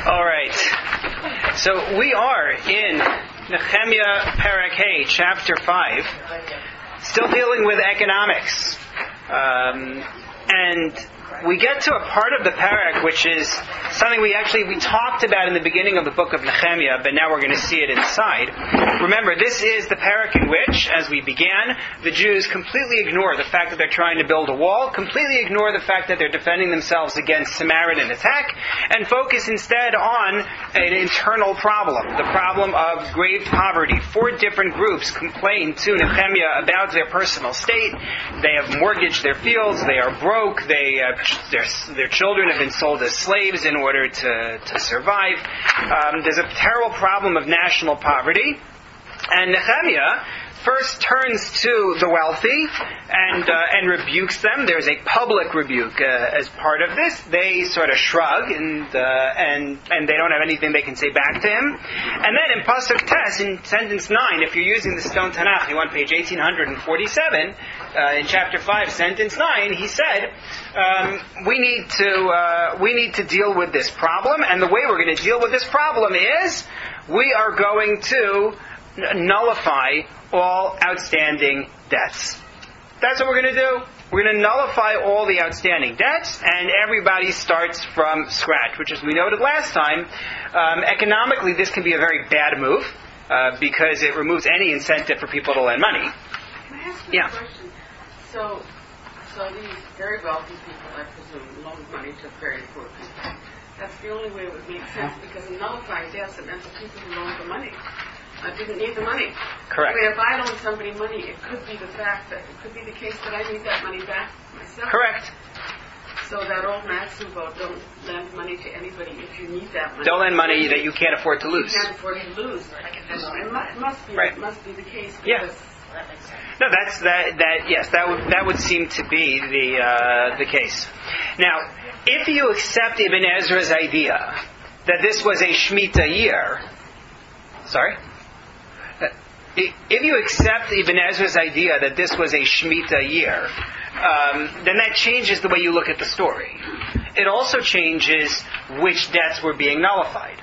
All right. So we are in Nehemiah Perek Hey, chapter 5, still dealing with economics. And we get to a part of the Perek which is something we talked about in the beginning of the book of Nehemiah, but now we're going to see it inside. Remember, this is the Perek in which, as we began, the Jews completely ignore the fact that they're trying to build a wall, completely ignore the fact that they're defending themselves against Samaritan attack, and focus instead on an internal problem, the problem of grave poverty. 4 different groups complain to Nehemiah about their personal state. They have mortgaged their fields, they are broke, their children have been sold as slaves in order to survive. There's a terrible problem of national poverty. And Nehemiah first turns to the wealthy and rebukes them. There's a public rebuke as part of this. They sort of shrug and they don't have anything they can say back to him. And then in Pasuk Tes, in sentence 9, if you're using the Stone Tanakh, you want page 1847, in chapter 5, sentence 9, he said, we need to deal with this problem, and the way we're going to deal with this problem is we are going to nullify all outstanding debts. That's what we're going to do. We're going to nullify all the outstanding debts, and everybody starts from scratch, which, as we noted last time, economically this can be a very bad move because it removes any incentive for people to lend money. Can I ask you a question? So these very wealthy people, I presume, loan money to very poor people. That's the only way it would make sense, because in nullifying debts, it meant the people who loaned the money didn't need the money. Correct. I mean, if I loan somebody money, it could be the case that I need that money back myself. Correct. So that old maxim about don't lend money to anybody if you need that money. Don't lend money that you can't afford to lose. You can't afford to lose. It must be. Right. It must be the case. Yeah. That makes sense. No, that would seem to be the case. Now, if you accept Ibn Ezra's idea that this was a Shemitah year, if you accept Ibn Ezra's idea that this was a Shemitah year, then that changes the way you look at the story. It also changes which debts were being nullified.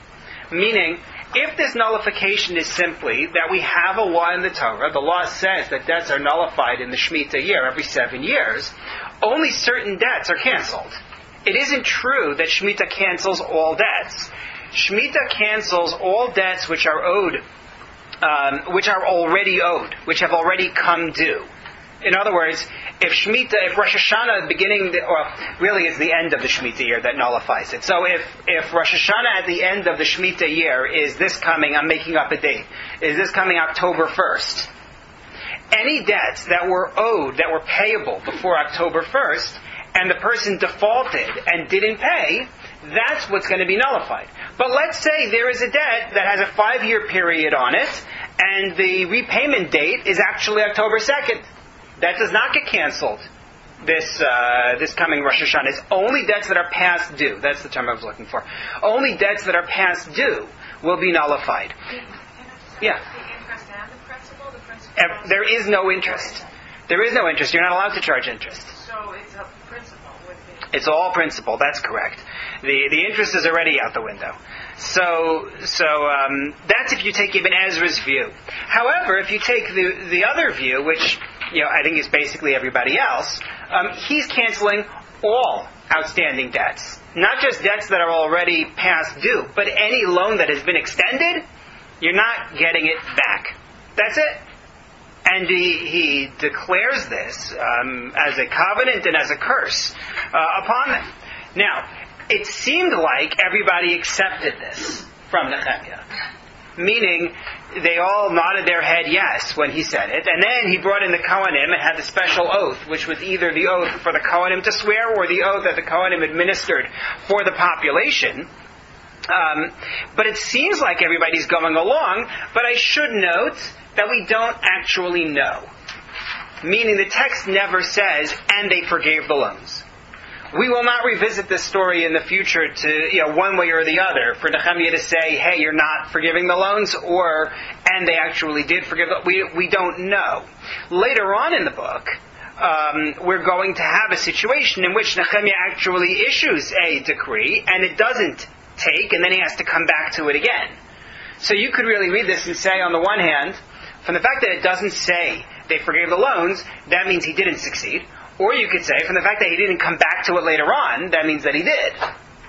Meaning, if this nullification is simply that we have a law in the Torah, the law says that debts are nullified in the Shemitah year every 7 years, only certain debts are canceled. It isn't true that Shemitah cancels all debts. Shemitah cancels all debts which are owed, which are already owed, which have already come due. In other words, if Rosh Hashanah at the beginning, really it's the end of the Shemitah year that nullifies it. So if Rosh Hashanah at the end of the Shemitah year is this coming, I'm making up a date, is this coming October 1st, any debts that were owed, that were payable before October 1st, and the person defaulted and didn't pay, that's what's going to be nullified. But let's say there is a debt that has a 5-year period on it, and the repayment date is actually October 2nd. That does not get canceled this coming Rosh Hashanah. It's only debts that are past due. That's the term I was looking for. Only debts that are past due will be nullified. Yeah. The interest and the principal? There is no interest. There is no interest. You're not allowed to charge interest. So it's a principal. It's all principal. That's correct. The interest is already out the window. So that's if you take Ibn Ezra's view. However, if you take the other view, which I think is basically everybody else, he's canceling all outstanding debts, not just debts that are already past due, but any loan that has been extended, you're not getting it back. That's it. And he declares this as a covenant and as a curse upon them. Now, it seemed like everybody accepted this from Nehemiah. Meaning, they all nodded their head yes when he said it. And then he brought in the Kohanim and had the special oath, which was either the oath for the Kohanim to swear or the oath that the Kohanim administered for the population. But it seems like everybody's going along. But I should note that we don't actually know. Meaning the text never says, and they forgave the loans. We will not revisit this story in the future to, one way or the other, for Nehemiah to say, hey, you're not forgiving the loans, or, and they actually did forgive the loans. We don't know. Later on in the book, we're going to have a situation in which Nehemiah actually issues a decree, and it doesn't take, and then he has to come back to it again. So you could really read this and say, on the one hand, from the fact that it doesn't say they forgave the loans, that means he didn't succeed. Or you could say, from the fact that he didn't come back to it later on, that means that he did.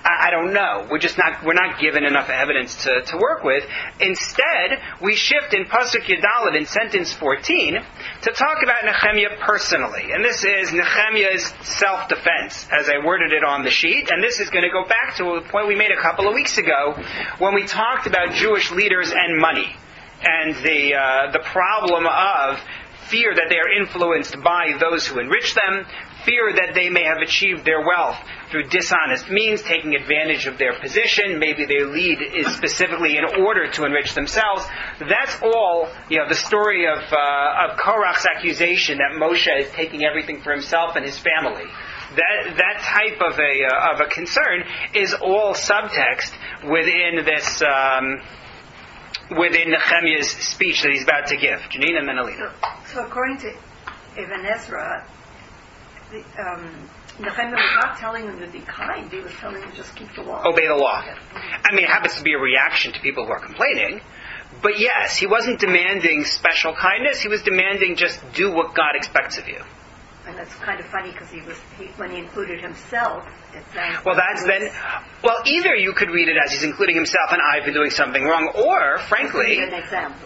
I don't know. We're not given enough evidence to work with. Instead, we shift in Pasuk Yadalit in sentence 14 to talk about Nehemiah personally. And this is Nehemiah's self-defense, as I worded it on the sheet. And this is going to go back to a point we made a couple of weeks ago when we talked about Jewish leaders and money. And the problem of fear that they are influenced by those who enrich them, fear that they may have achieved their wealth through dishonest means, taking advantage of their position. Maybe their lead is specifically in order to enrich themselves. That's all, the story of Korach's accusation that Moshe is taking everything for himself and his family. That type of a concern is all subtext within this. Within Nehemiah's speech that he's about to give. Janine and then Alina. So according to Ibn Ezra, Nehemiah was not telling them to be kind. He was telling them to just keep the law. Obey the law. I mean, it happens to be a reaction to people who are complaining. But yes, he wasn't demanding special kindness. He was demanding just do what God expects of you. And that's kind of funny because when he included himself, it sounds. Well, either you could read it as he's including himself and I've been doing something wrong, or frankly,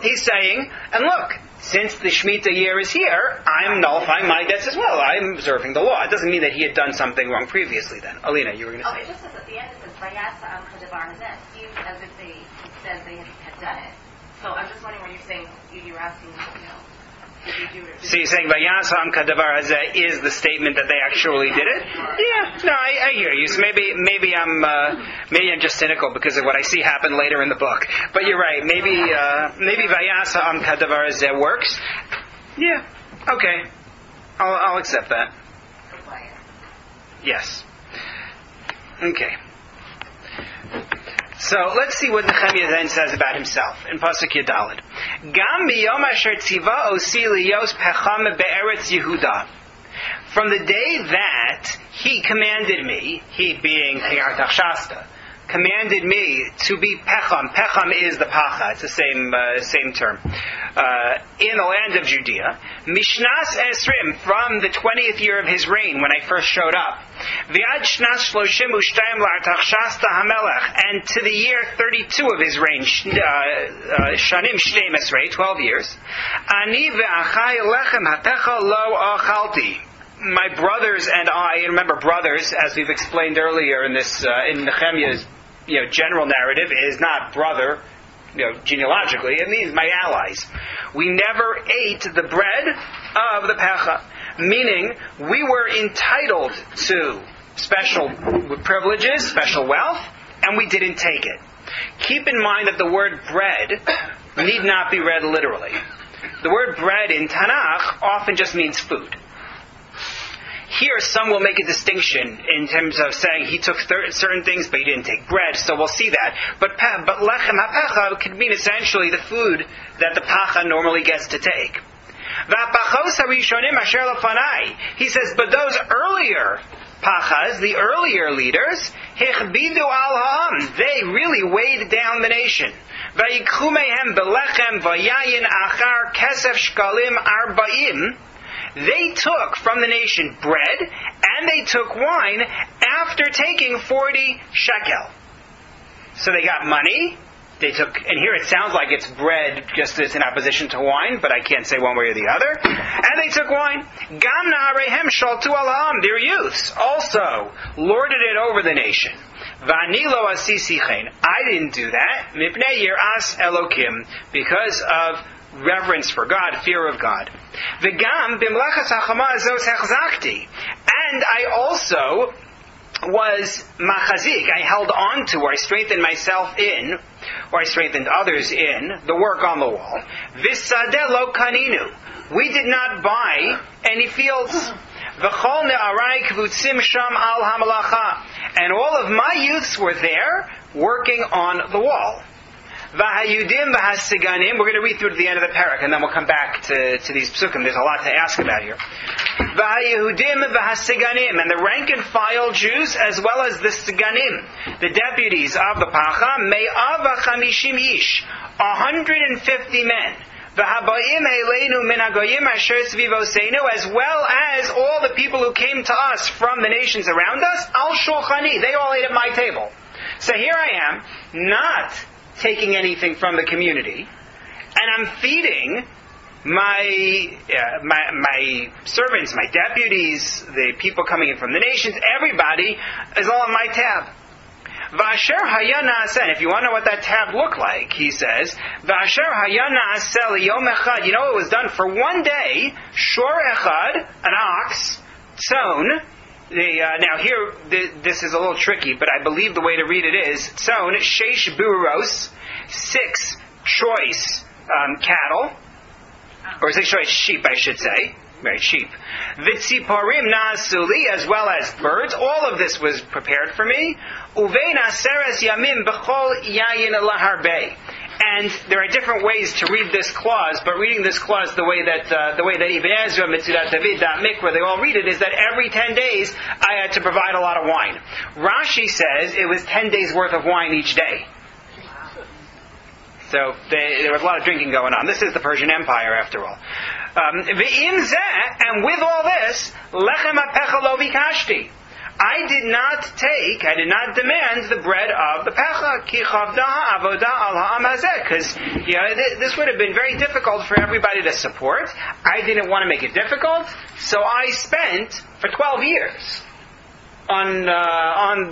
he's saying, and look, since the Shemitah year is here, I'm nullifying my debts as well. I'm observing the law. It doesn't mean that he had done something wrong previously. Then, Alina, you were going to say. It just says at the end it says Vayasa am Kadavar Hazeh. Seems as if they said they had done it. So I'm just wondering when you're saying you're asking, So you're saying Vayasam Kadavar Hazeh is the statement that they actually did it? Yeah, no, I hear you. So maybe I'm just cynical because of what I see happen later in the book. But you're right. Maybe Vayasam Kadavar Hazeh works. Yeah. Okay. I'll accept that. Yes. Okay. So let's see what Nehemiah then says about himself in Pasuk Yadalit. Gam miyom asher tziva osi liyos pecham be'eretz Yehuda. From the day that he commanded me, he being Artaxerxes, commanded me to be pecham. Pecham is the pacha. It's the same term. In the land of Judea, Mishnas Esrim, from the 20th year of his reign, when I first showed up, V'ad Shnas Shloshim U'Shtayim L'Artaxerxes HaMelech, and to the year 32 of his reign, Shanim Shtei Mesrei, 12 years, Ani ve'achai lechem hapecha lo achalti. My brothers and I, and remember brothers, as we've explained earlier in this, in Nehemiah's, general narrative, is not brother, genealogically. It means my allies. We never ate the bread of the pecha, meaning we were entitled to special privileges, special wealth, and we didn't take it. Keep in mind that the word bread need not be read literally. The word bread in Tanakh often just means food. Here, some will make a distinction in terms of saying he took certain things, but he didn't take bread, so we'll see that. But lechem hapecha could mean essentially the food that the pacha normally gets to take. He says, but those earlier pachas, the earlier leaders, hechbidu al ha'am, they really weighed down the nation. Vayikchu mehem belechem vayayin achar kesef shkalim arba'im. They took from the nation bread, and they took wine after taking 40 shekel. So they got money, they took, and here it sounds like it's bread just as in opposition to wine, but I can't say one way or the other. And they took wine. Gam na'arehem shaltu ala'am, their youths also lorded it over the nation. V'ani lo asisi chen, I didn't do that. Mipnei yiras Elokim, because of reverence for God, fear of God. V'gam b'mlachas hachama azos hechzakti, and I also was machazik. I held on to, or I strengthened myself in, or I strengthened others in, the work on the wall. V'sadeh lo kaninu. We did not buy any fields. V'chol ne'arai kvutzim sham al hamalacha. And all of my youths were there, working on the wall. V'hayudim v'hasiganim. We're going to read through to the end of the parak, and then we'll come back to these psukim. There's a lot to ask about here. V'hayehudim v'hasiganim, and the rank and file Jews, as well as the siganim, the deputies of the pacha, me'ava chamishim ish, 150 men. V'habayim eleinu min hagoyim asher svivoseinu, as well as all the people who came to us from the nations around us, al shulchani, they all ate at my table. So here I am, not taking anything from the community, and I'm feeding my servants, my deputies, the people coming in from the nations, everybody is all on my tab. V'asher haya na'aseh, and if you want to know what that tab looked like, he says, V'asher haya na'aseh liyom echad, you know it was done for one day, shor echad, an ox, tzon. Now here, this is a little tricky, but I believe the way to read it is, tzon, sheish buros, 6 choice cattle, or 6 choice sheep, I should say. Right, sheep. Vitziporim na'asuli, as well as birds. All of this was prepared for me. Uvein aseres yamim b'chol yayin laharbe. And there are different ways to read this clause, but reading this clause the way that Ibn Ezra, Mitzudat David, Dat Mikra, they all read it, is that every 10 days I had to provide a lot of wine. Rashi says it was 10 days worth of wine each day. So there was a lot of drinking going on. This is the Persian Empire, after all. And with all this, lechem hapecha lo bikashti. I did not demand the bread of the pecha, ki chavda avoda al ha'am hazeh, because this would have been very difficult for everybody to support. I didn't want to make it difficult, so I spent for 12 years on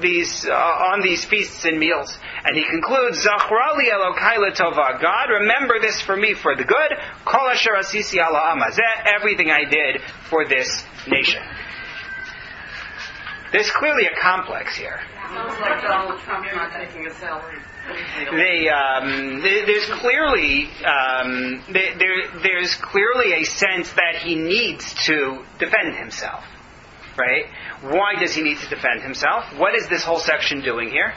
these feasts and meals. And he concludes, Zachrali Elokai L'tova, God, remember this for me for the good, Kol asher asisi ala ha'am hazeh, everything I did for this nation. There's clearly a complex here. Sounds like Donald Trump not taking a salary. There's clearly a sense that he needs to defend himself, right? Why does he need to defend himself? What is this whole section doing here?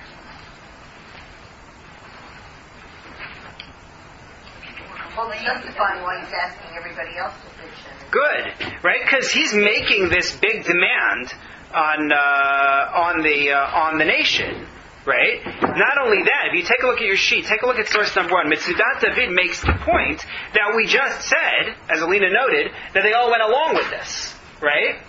Well, he's justifying why he's asking everybody else to pitch in. Good, right? Because he's making this big demand on the nation, right? Not only that, if you take a look at your sheet, take a look at source number 1. Mitzudat David makes the point that we just said, as Alina noted, that they all went along with this, right?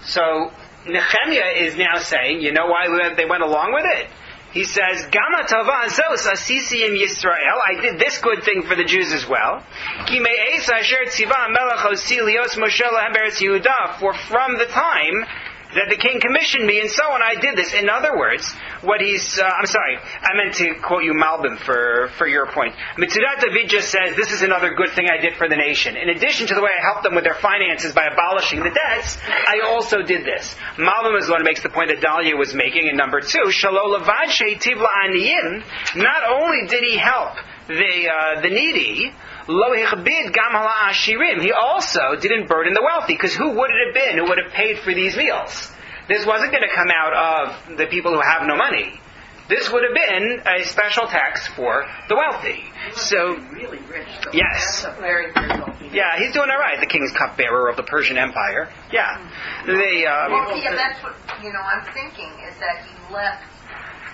So Nehemiah is now saying, you know why they went along with it? He says, Gama tova azos asisi im Yisrael. I did this good thing for the Jews as well. Ki me'es asher tziva melech osi lios Moshe lahem beretz Yehuda. For from the time that the king commissioned me, and so on, I did this. In other words, what he's... I'm sorry, I meant to quote you Malbim for your point. Mitzudat David just says, this is another good thing I did for the nation. In addition to the way I helped them with their finances by abolishing the debts, I also did this. Malbim is the one who makes the point that Dahlia was making in number 2. Shalo levad sheitiv la'aniyim. Not only did he help the needy, lo hichbid gam hala ashirim. He also didn't burden the wealthy, because who would it have been who would have paid for these meals? This wasn't going to come out of the people who have no money. This would have been a special tax for the wealthy. So, really rich, though. Yes. That's a very wealthy. Yeah, he's doing all right. The king's cupbearer of the Persian Empire. Yeah. That's what I'm thinking is that he left.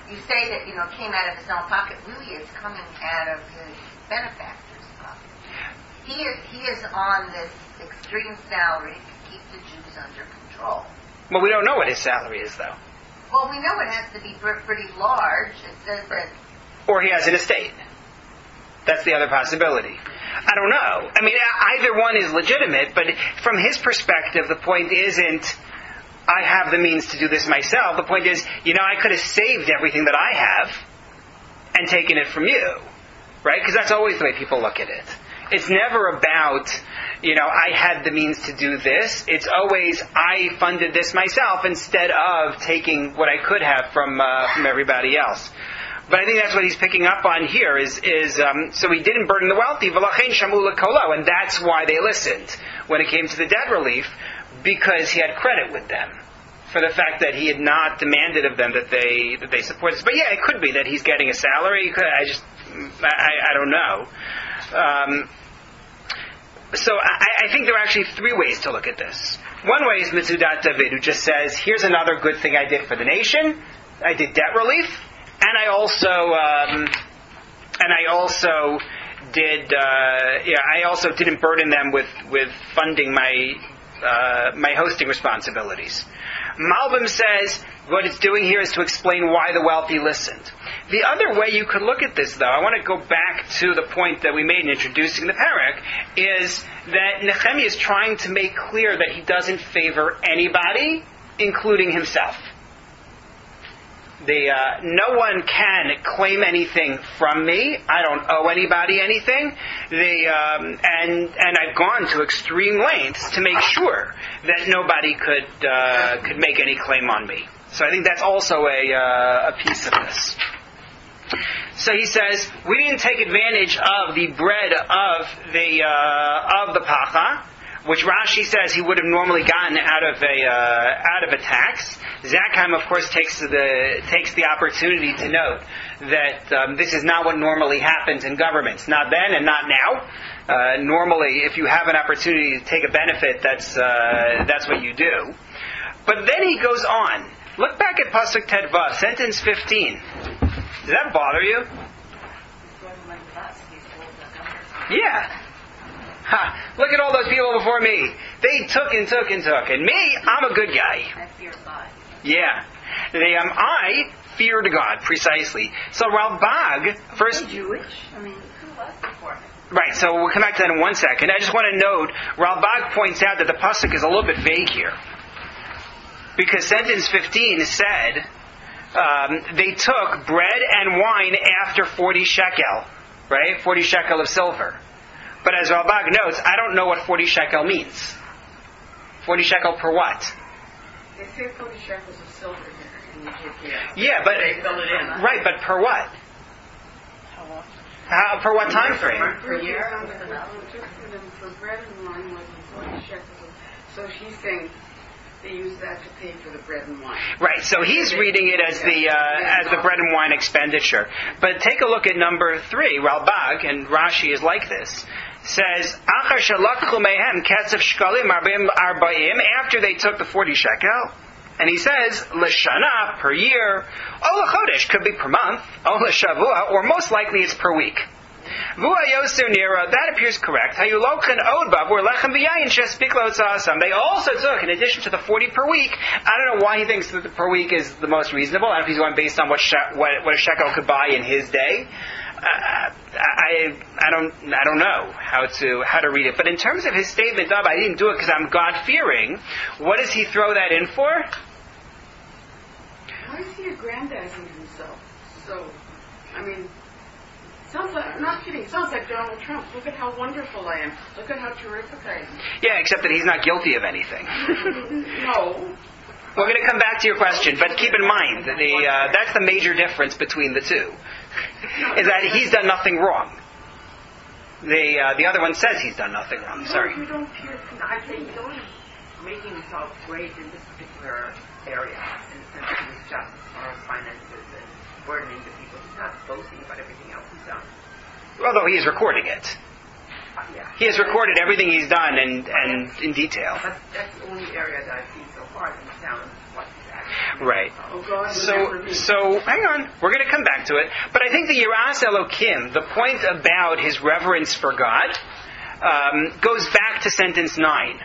You say that came out of his own pocket. Really, it's coming out of his benefactor's pocket. He is on this extreme salary to keep the Jews under control. Well, we don't know what his salary is, though. Well, we know it has to be pretty large. It says that. Or he has an estate. That's the other possibility. I don't know. I mean, either one is legitimate, but from his perspective, the point isn't, I have the means to do this myself. The point is, I could have saved everything that I have and taken it from you. Right? Because that's always the way people look at it. It's never about, I had the means to do this. It's always, I funded this myself instead of taking what I could have from everybody else. But I think that's what he's picking up on here is so he didn't burden the wealthy, v'lachein shamu l'kolo, and that's why they listened when it came to the debt relief, because he had credit with them. for the fact that he had not demanded of them that they support this. But yeah, it could be that he's getting a salary. I don't know. So I think there are actually three ways to look at this. One way is Mitzudat David, who just says, here's another good thing I did for the nation. I did debt relief, and I also didn't burden them with funding my hosting responsibilities. Malbim says what it's doing here is to explain why the wealthy listened. The other way you could look at this, though, I want to go back to the point that we made in introducing the parak, is that Nehemiah is trying to make clear that he doesn't favor anybody, including himself. No one can claim anything from me. I don't owe anybody anything. And I've gone to extreme lengths to make sure that nobody could make any claim on me. So I think that's also a piece of this. So he says, we didn't take advantage of the bread of the pacha, which Rashi says he would have normally gotten out of a tax. Zakheim, of course, takes the opportunity to note that this is not what normally happens in governments. Not then and not now. Normally, if you have an opportunity to take a benefit, that's what you do. But then he goes on. Look back at Pasuk Tet-Vav, sentence 15. Does that bother you? Yeah. Ha, look at all those people before me. They took and took and took. And me, I'm a good guy. I fear God. Yeah. I feared God, precisely. So Ralbag, first... Jewish? Who was before him? Right, so we'll come back to that in 1 second. I just want to note, Ralbag points out that the pasuk is a little bit vague here. Because sentence 15 said, they took bread and wine after 40 shekel. Right? 40 shekel of silver. But as Ralbag notes, I don't know what 40 shekel means. 40 shekel per what? They say 40 shekels of silver here in the JPS. Yeah, but they fill it in. Right, but per what? Per what time frame? Per year. For bread and wine was 40 shekels. So she's saying they use that to pay for the bread and wine. Right, so he's reading it as the bread and wine expenditure. But take a look at number 3, Ralbag, and Rashi is like this. Says, after they took the 40 shekel, and he says, l'shana, per year, o l'chodesh, could be per month, o l'shavua, or most likely it's per week. Vua yoser nira, that appears correct. They also took, in addition to the 40 per week, I don't know why he thinks that the per week is the most reasonable. I don't know if he's going based on what a shekel could buy in his day. I don't know how to read it. But in terms of his statement of I didn't do it because I'm God-fearing, what does he throw that in for? Why is he aggrandizing himself? So, I mean, sounds like, I'm not kidding, sounds like Donald Trump. Look at how wonderful I am. Look at how terrific I am. Yeah, except that he's not guilty of anything. No. We're going to come back to your question, but keep in mind, that's the major difference between the two, is that he's done nothing wrong. The other one says he's done nothing wrong. Sorry. You don't hear. I think he's only making himself great in this particular area, in the sense that he's just as far as finances and burdening the people. He's not boasting about everything else he's done. Although he is recording it. Yeah. He has recorded everything he's done and in detail. But that's the only area that I've seen so far that sounds what he's actually. Right. Oh God, So hang on. We're going to come back to it. But I think the Yiras Elokim, the point about his reverence for God, goes back to sentence 9.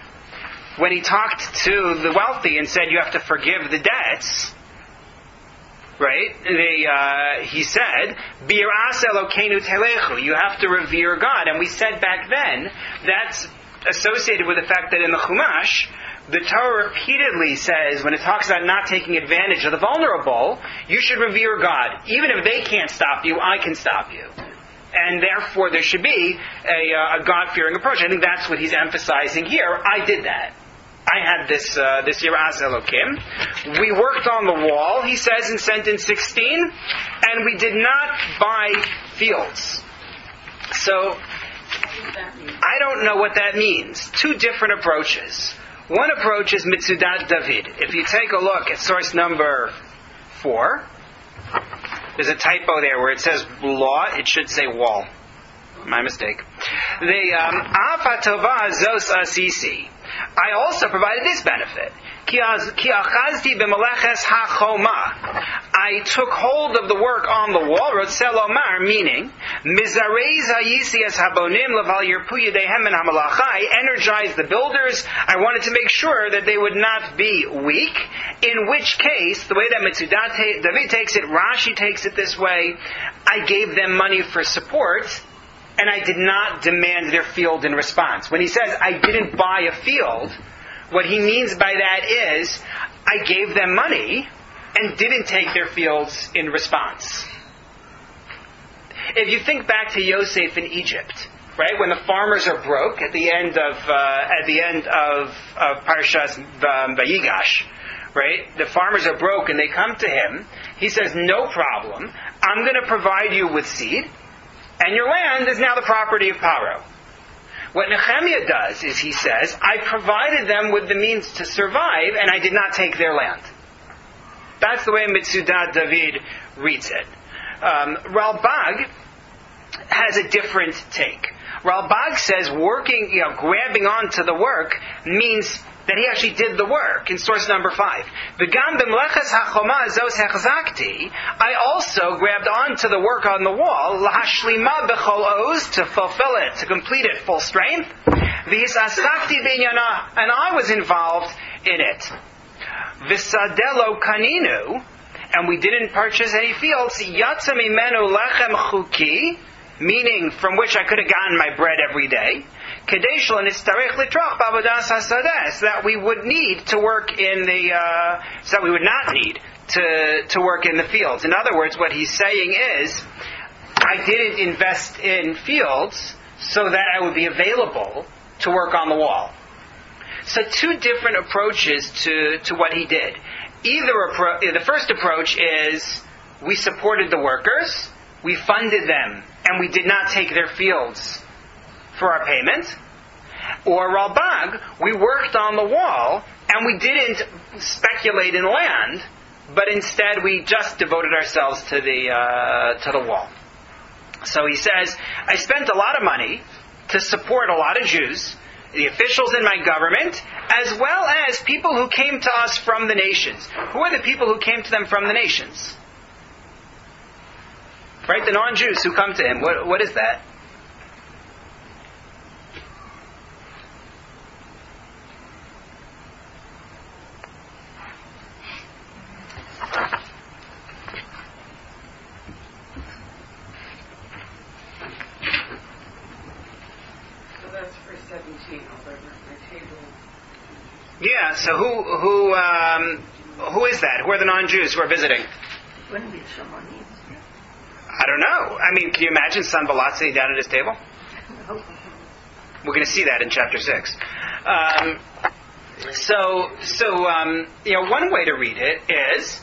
When he talked to the wealthy and said, you have to forgive the debts, right? He said, Biras Elokeinu telechu, you have to revere God. And we said back then, that's associated with the fact that in the Chumash, the Torah repeatedly says, when it talks about not taking advantage of the vulnerable, you should revere God. Even if they can't stop you, I can stop you. And therefore, there should be a God-fearing approach. I think that's what he's emphasizing here. I did that. I had this Yiras Elokim. We worked on the wall, he says in sentence 16, and we did not buy fields. So, I don't know what that means. Two different approaches. One approach is Mitzudat David. If you take a look at source number 4, there's a typo there where it says law, it should say wall. My mistake. I also provided this benefit. I took hold of the work on the wall, meaning, I energized the builders. I wanted to make sure that they would not be weak, in which case, the way that Mitzudat David takes it, Rashi takes it this way, I gave them money for support, and I did not demand their field in response. When he says, I didn't buy a field, what he means by that is, I gave them money and didn't take their fields in response. If you think back to Yosef in Egypt, right, when the farmers are broke at the end of Parshas Vayigash, right, the farmers are broke and they come to him. He says, no problem. I'm going to provide you with seed, and your land is now the property of Paro. What Nehemiah does is he says, I provided them with the means to survive, and I did not take their land. That's the way Mitzudat David reads it. Ralbag has a different take. Ralbag says grabbing onto the work means that he actually did the work in source number 5. I also grabbed onto the work on the wall, to fulfill it, to complete it full strength, and I was involved in it. Visadelo kaninu, and we didn't purchase any fields, yatsa mimenu lechem chuki, meaning from which I could have gotten my bread every day, so that we would need to work in the, so that we would not need to work in the fields. In other words, what he's saying is, I didn't invest in fields so that I would be available to work on the wall. So 2 different approaches to what he did. The first approach is, we supported the workers, we funded them, and we did not take their fields for our payment. Or Ralbag, we worked on the wall, and we didn't speculate in land, but instead we just devoted ourselves to the wall. So he says, I spent a lot of money to support a lot of Jews, the officials in my government, as well as people who came to us from the nations. Who are the people who came to them from the nations? Right, the non-Jews who come to him. What is that? So that's verse 17. I'll my table. Yeah. So who is that? Who are the non-Jews who are visiting? Wouldn't be Shimonites. I don't know. I mean, can you imagine Sanballat sitting down at his table? No. We're going to see that in chapter 6. One way to read it is,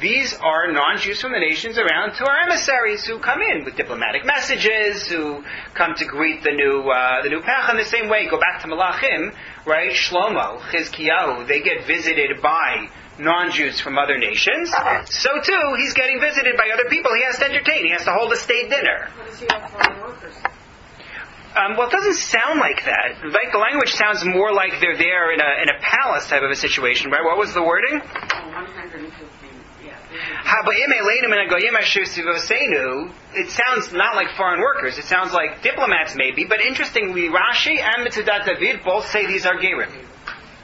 these are non-Jews from the nations around who are emissaries who come in with diplomatic messages, who come to greet the new Pech in the same way. Go back to Malachim, right? Shlomo, Chizkiyahu, they get visited by non-Jews from other nations. So too, he's getting visited by other people he has to entertain. He has to hold a state dinner. What does he have foreign workers? Well, it doesn't sound like that. Like, the language sounds more like they're there in a palace type of a situation, right? What was the wording? 150. Yeah. It sounds not like foreign workers. It sounds like diplomats maybe. But interestingly, Rashi and Mitzudat David both say these are Gerim.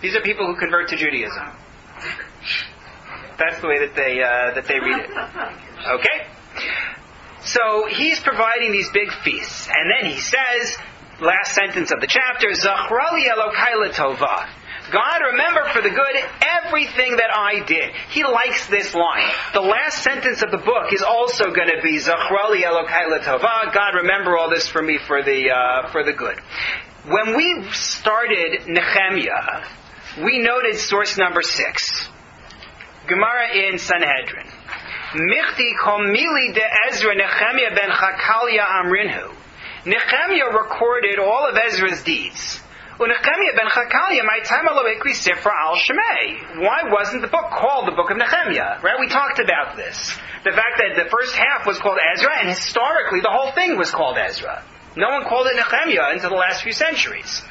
These are people who convert to Judaism. That's the way that they read it. Okay? So he's providing these big feasts. And then he says, last sentence of the chapter, Zachrali Elokai L'Tova. God, remember for the good everything that I did. He likes this line. The last sentence of the book is also going to be Zachrali Elokai L'Tova. God, remember all this for me for the good. When we started Nehemiah, we noted source number 6. Gemara in Sanhedrin. Michti komili de Ezra Nechemiah ben Chakalia Amrinhu. Nehemiah recorded all of Ezra's deeds. Nechemiah ben Chakalia, my time Sifra al Shemei. Why wasn't the book called the Book of Nehemiah? Right? We talked about this. The fact that the first half was called Ezra, and historically the whole thing was called Ezra. No one called it Nehemiah until the last few centuries.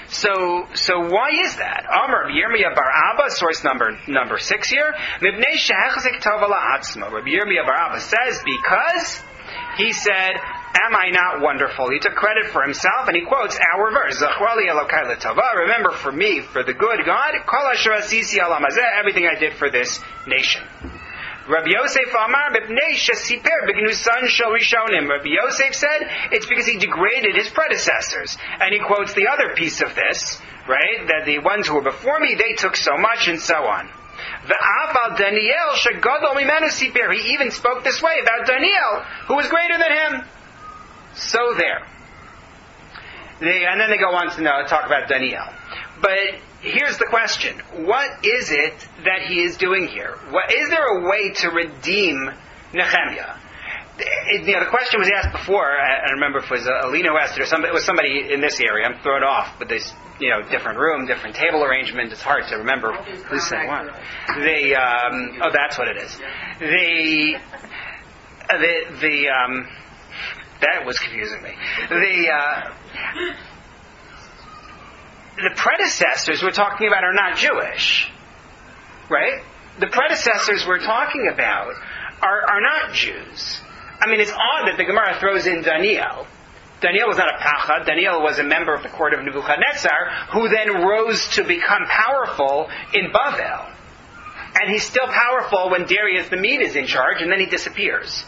So why is that? Amar Yirmiyah bar Abba, source number 6 here. Mibnei shehechzik tova la'atzma. Rabbi Yirmiyah bar Abba says, because he said, am I not wonderful? He took credit for himself, and he quotes our verse, Zachrali Elokai l'tova, remember for me, for the good God, Kol asher asisi al hamazeh, everything I did for this nation. Rabbi Yosef Amar B'pnei Shesiper B'gnusan Shel Rishonim. Rabbi Yosef said it's because he degraded his predecessors, and he quotes the other piece of this, right? That the ones who were before me, they took so much, and so on. V'aval Daniel Shegadol Mimenu Siper. He even spoke this way about Daniel, who was greater than him. So there. And then they go on to talk about Daniel. But here's the question. What is it that he is doing here? Is there a way to redeem Nehemiah? The question was asked before. I don't remember if it was Alina who asked it or it was somebody in this area. I'm thrown off with this, different room, different table arrangement. It's hard to remember who said what. That's what it is. That was confusing me. The predecessors we're talking about are not Jewish, right? The predecessors we're talking about are not Jews. I mean, it's odd that the Gemara throws in Daniel. Daniel was not a Pacha. Daniel was a member of the court of Nebuchadnezzar, who then rose to become powerful in Bavel. And he's still powerful when Darius the Mede is in charge, and then he disappears.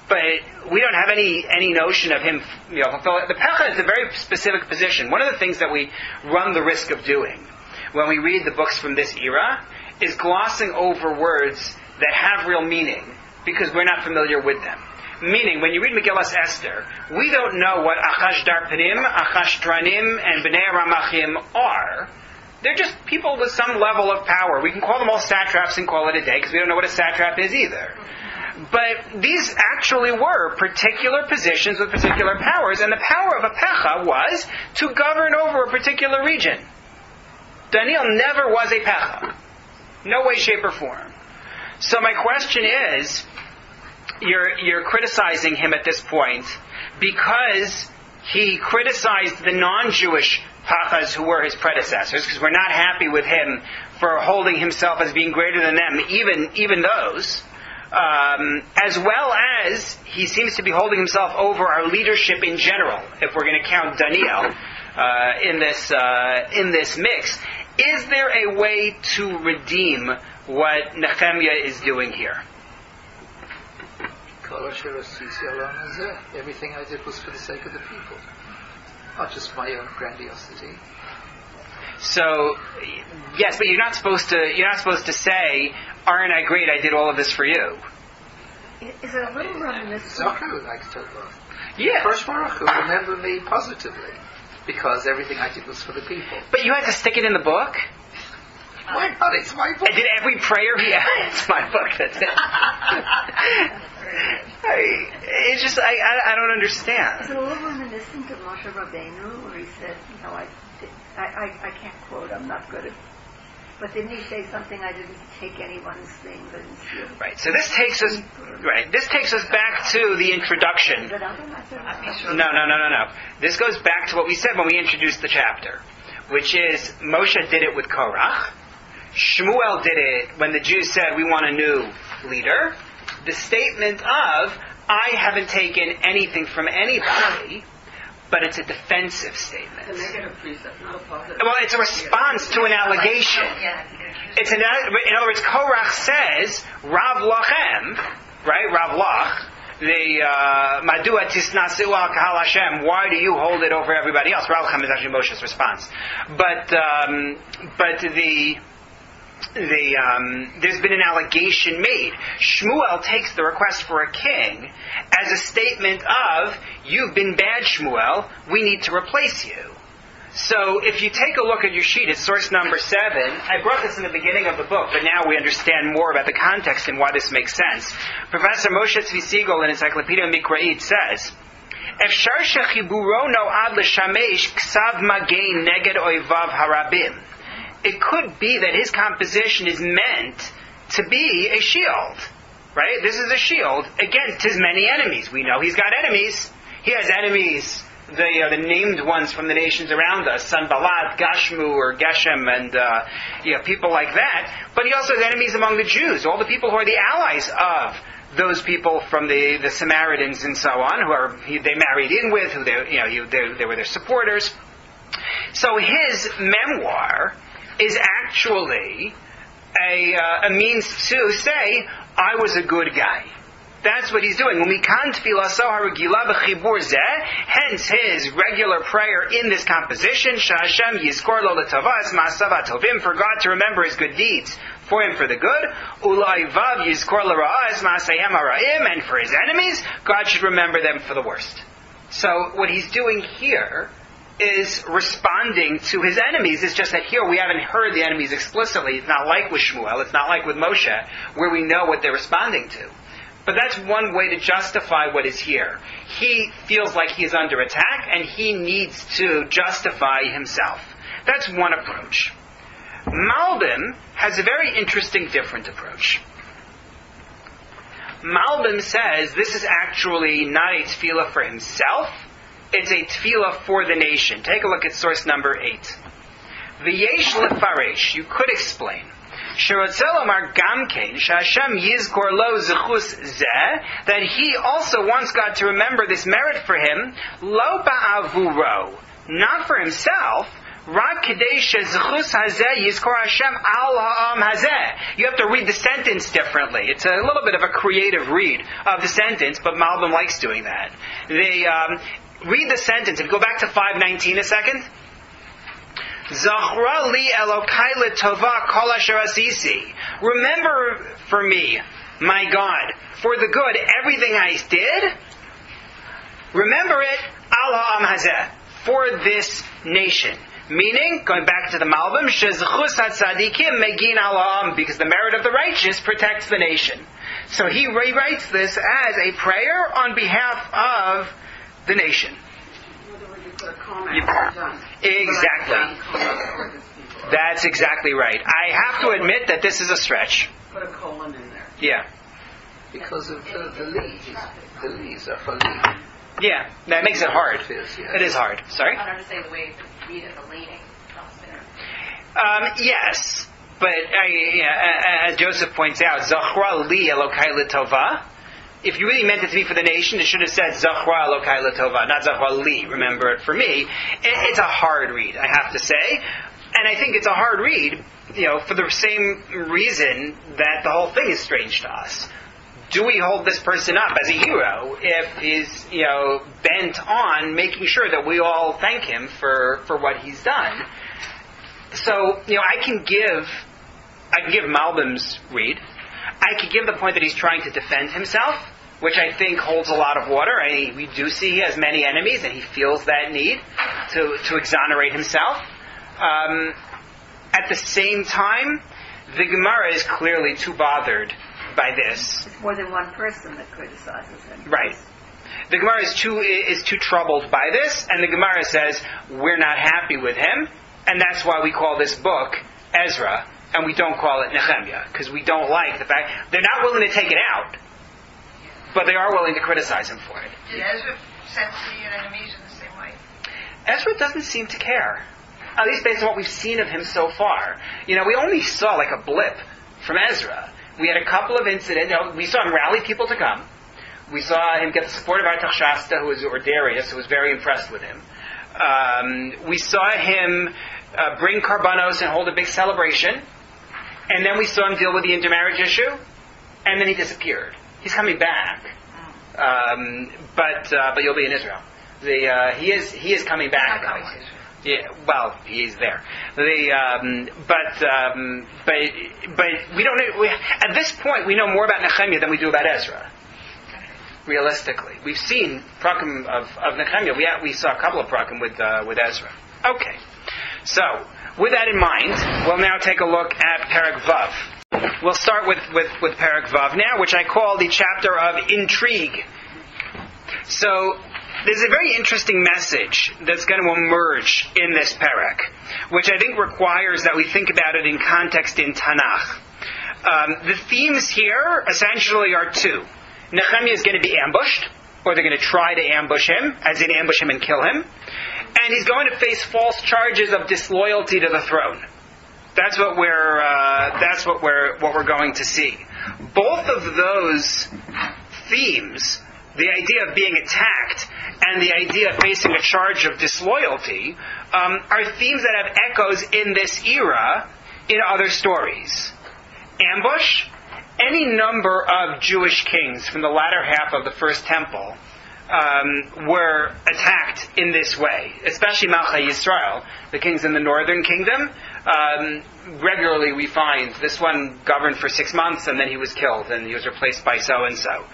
But we don't have any notion of him fulfilling. The Pecha is a very specific position. One of the things that we run the risk of doing when we read the books from this era is glossing over words that have real meaning because we're not familiar with them. Meaning, when you read Megillas Esther, we don't know what Achashtar Panim, Achashtranim, and Bnei Ramachim are. They're just people with some level of power. We can call them all satraps and call it a day because we don't know what a satrap is either. But these actually were particular positions with particular powers, and the power of a Pecha was to govern over a particular region. Daniel never was a Pecha. No way, shape, or form. So my question is, you're criticizing him at this point because he criticized the non-Jewish Pachas who were his predecessors, because we're not happy with him for holding himself as being greater than them, even those. As well as he seems to be holding himself over our leadership in general, if we're going to count Daniel in this mix. Is there a way to redeem what Nehemiah is doing here? Everything I did was for the sake of the people, not just my own grandiosity. So, yes, but you're not supposed to say, "Aren't I great? I did all of this for you." Is it a little reminiscent? Zacharu likes to love. Yeah. First Baruch Hu remember me positively because everything I did was for the people. But you had to stick it in the book. Why not? It's my book. I did every prayer he had. It's my book. That's it. It's just I don't understand. Is it a little reminiscent of Moshe Rabbeinu, where he said, I can't quote, I'm not good at, but didn't he say something, I didn't take anyone's thing, but instead. Right. So this takes us back to the introduction. No. This goes back to what we said when we introduced the chapter, which is Moshe did it with Korach. Shmuel did it when the Jews said, we want a new leader. The statement of, I haven't taken anything from anybody, but it's a defensive statement. It's a negative precept, not a positive. Well, it's a response to an allegation. In other words, Korach says, Rav Lachem, right? Rav Lach, the Madua Tisnasu al Kahal Hashem, why do you hold it over everybody else? Rav Lachem is actually Moshe's response. But there's been an allegation made. Shmuel takes the request for a king as a statement of, you've been bad, Shmuel, we need to replace you. So if you take a look at your sheet, it's source number 7. I brought this in the beginning of the book, but now we understand more about the context and why this makes sense. Professor Moshe Tzvi Siegel in Encyclopedia Mikra'it says, Efshar shechiburo no'ad l'shamesh ksav magein neged oivav harabim. It could be that his composition is meant to be a shield, right? This is a shield against his many enemies. We know he's got enemies. He has enemies, the named ones from the nations around us, Sanballat, Gashmu, or Geshem, and people like that. But he also has enemies among the Jews, all the people who are the allies of those people from the Samaritans and so on, they married in with, who they were their supporters. So his memoir is actually a means to say, I was a good guy. That's what he's doing. Hence his regular prayer in this composition, for God to remember his good deeds for him for the good, and for his enemies, God should remember them for the worst. So what he's doing here is responding to his enemies. It's just that here we haven't heard the enemies explicitly. It's not like with Shmuel, it's not like with Moshe, where we know what they're responding to. But that's one way to justify what is here. He feels like he is under attack, and he needs to justify himself. That's one approach. Malbim has a very interesting, different approach. Malbim says this is actually not a tefillah for himself, it's a tefillah for the nation. Take a look at source number 8. V'yesh lefaresh, you could explain. That he also wants God to remember this merit for him, lo ba'avuro, not for himself. You have to read the sentence differently. It's a little bit of a creative read of the sentence, but Malbim likes doing that. They read the sentence. If you go back to 5:19 a second. Zachra li Elokai letova kol asher asisi. Remember for me, my God, for the good, everything I did. Remember it, al ha'am hazeh, for this nation. Meaning, going back to the Malbim, shezchus hatzadikim megin al ha'am, because the merit of the righteous protects the nation. So he rewrites this as a prayer on behalf of the nation. Exactly. That's exactly right. I have to admit that this is a stretch. Put a colon in there. Yeah. Because of the leaves. The leaves are for leaves. Yeah, that makes it hard. It is hard. Sorry? I don't understand the way to read it, the leading. Yes, but as Joseph points out, Zachra li Elokai letova. If you really meant it to be for the nation, it should have said Zachra Elokai letova, not Zachra li. Remember it for me. It's a hard read, I have to say, and I think it's a hard read, for the same reason that the whole thing is strange to us. Do we hold this person up as a hero if he's, bent on making sure that we all thank him for what he's done? So, I can give Malbim's read. I could give the point that he's trying to defend himself, which I think holds a lot of water. We do see he has many enemies, and he feels that need to exonerate himself. At the same time, the Gemara is clearly too bothered by this. It's more than one person that criticizes him. Right. The Gemara is too troubled by this, and the Gemara says we're not happy with him, and that's why we call this book Ezra, and we don't call it Nehemiah, because we don't like the fact they're not willing to take it out, but they are willing to criticize him for it. Did Ezra sense the enemies in the same way? Ezra doesn't seem to care, at least based on what we've seen of him so far. We only saw like a blip from Ezra. We had a couple of incidents. We saw him rally people to come. We saw him get the support of Artaxerxes, or Darius, who was very impressed with him. We saw him bring karbanos and hold a big celebration. And then we saw him deal with the intermarriage issue. And then he disappeared. He's coming back. But you'll be in Israel. He is coming back. Yeah, well, he's there. But we don't. At this point, we know more about Nehemiah than we do about Ezra. Realistically, we've seen prakim of Nehemiah. We saw a couple of prakim with Ezra. Okay, so with that in mind, we'll now take a look at Perek Vav. We'll start with Perek Vav now, which I call the chapter of intrigue. So there's a very interesting message that's going to emerge in this parak, which I think requires that we think about it in context in Tanakh. The themes here essentially are two. Nehemiah is going to be ambushed, or they're going to try to ambush him, as in ambush him and kill him. And he's going to face false charges of disloyalty to the throne. That's what we're going to see. Both of those themes, the idea of being attacked and the idea of facing a charge of disloyalty, are themes that have echoes in this era in other stories. Ambush, any number of Jewish kings from the latter half of the First Temple were attacked in this way, especially Malchai Yisrael, the kings in the northern kingdom. Regularly we find this one governed for 6 months and then he was killed and he was replaced by so-and-so.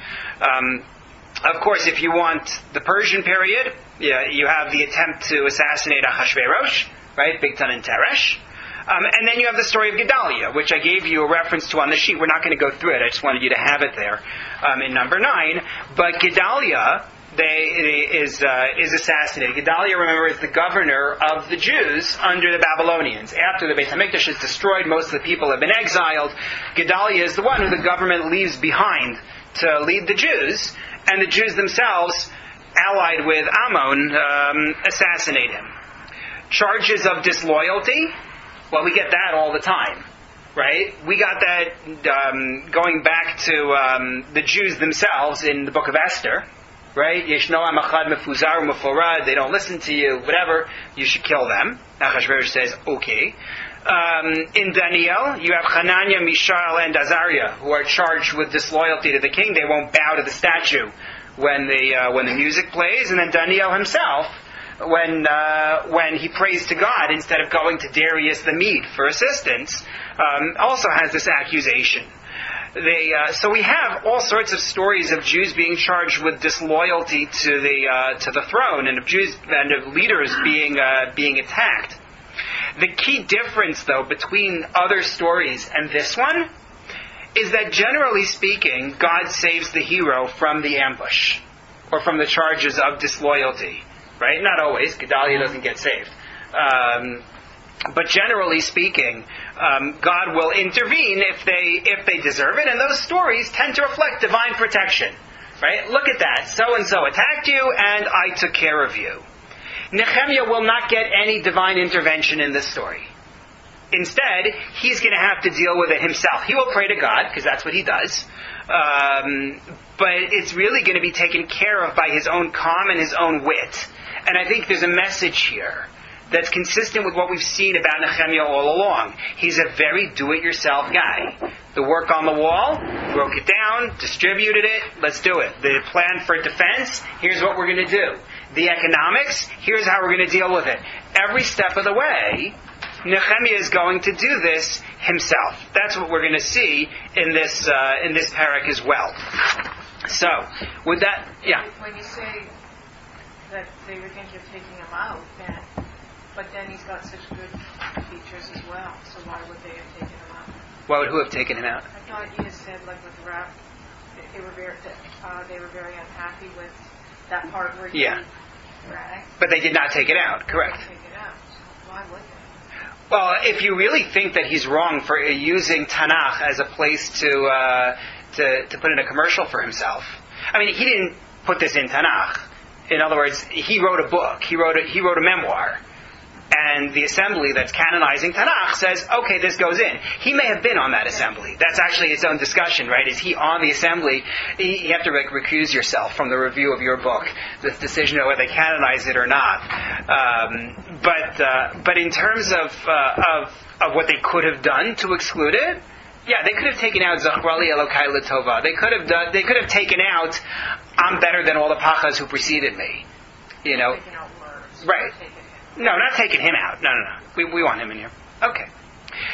Of course, if you want the Persian period, you have the attempt to assassinate Ahasuerus, right, Bigtan and Teresh. And then you have the story of Gedaliah, which I gave you a reference to on the sheet. We're not going to go through it. I just wanted you to have it there in number 9. But Gedaliah is assassinated. Gedaliah, remember, is the governor of the Jews under the Babylonians. After the Beit HaMikdash is destroyed, most of the people have been exiled. Gedaliah is the one who the government leaves behind to lead the Jews, and the Jews themselves, allied with Ammon, assassinate him. Charges of disloyalty, well, we get that all the time, right? We got that going back to the Jews themselves in the book of Esther, right? Yeshno amachad mefuzar u'meforad, they don't listen to you, whatever, you should kill them. Achashverosh says, okay. In Daniel, you have Hananiah, Mishael, and Azariah, who are charged with disloyalty to the king. They won't bow to the statue when the music plays. And then Daniel himself, when he prays to God instead of going to Darius the Mede for assistance, also has this accusation. So we have all sorts of stories of Jews being charged with disloyalty to the throne, and of Jews and of leaders being attacked. The key difference, though, between other stories and this one is that, generally speaking, God saves the hero from the ambush or from the charges of disloyalty. Right? Not always. Gedaliah doesn't get saved. But generally speaking, God will intervene if they deserve it, and those stories tend to reflect divine protection. Right? Look at that. So-and-so attacked you, and I took care of you. Nehemiah will not get any divine intervention in this story. Instead, he's going to have to deal with it himself. He will pray to God, because that's what he does. But it's really going to be taken care of by his own calm and his own wit. And I think there's a message here that's consistent with what we've seen about Nehemiah all along. He's a very do-it-yourself guy. The work on the wall, broke it down, distributed it, let's do it. The plan for defense, here's what we're going to do. The economics, here's how we're going to deal with it. Every step of the way, Nehemiah is going to do this himself. That's what we're going to see in this parak as well. So, with that, yeah. When you say that they were thinking of taking him out, but then he's got such good features as well, so why would they have taken him out? Who have taken him out? I thought you had said, like with Rab, they were very unhappy with that part where he bragged. But they did not take it out, correct. Take it out. So why would they? Well, if you really think that he's wrong for using Tanakh as a place to put in a commercial for himself, I mean, he didn't put this in Tanakh. In other words, he wrote a book. He wrote a memoir. And the assembly that's canonizing Tanakh says, okay, this goes in. He may have been on that assembly. That's actually its own discussion, right? Is he on the assembly? You have to recuse yourself from the review of your book, this decision of whether they canonize it or not. But in terms of what they could have done to exclude it, yeah, they could have taken out Zachrali Elokai Latova. They could have taken out, I'm better than all the Pachas who preceded me. You know, Taking out words. right? No, not taking him out. No. We want him in here. Okay.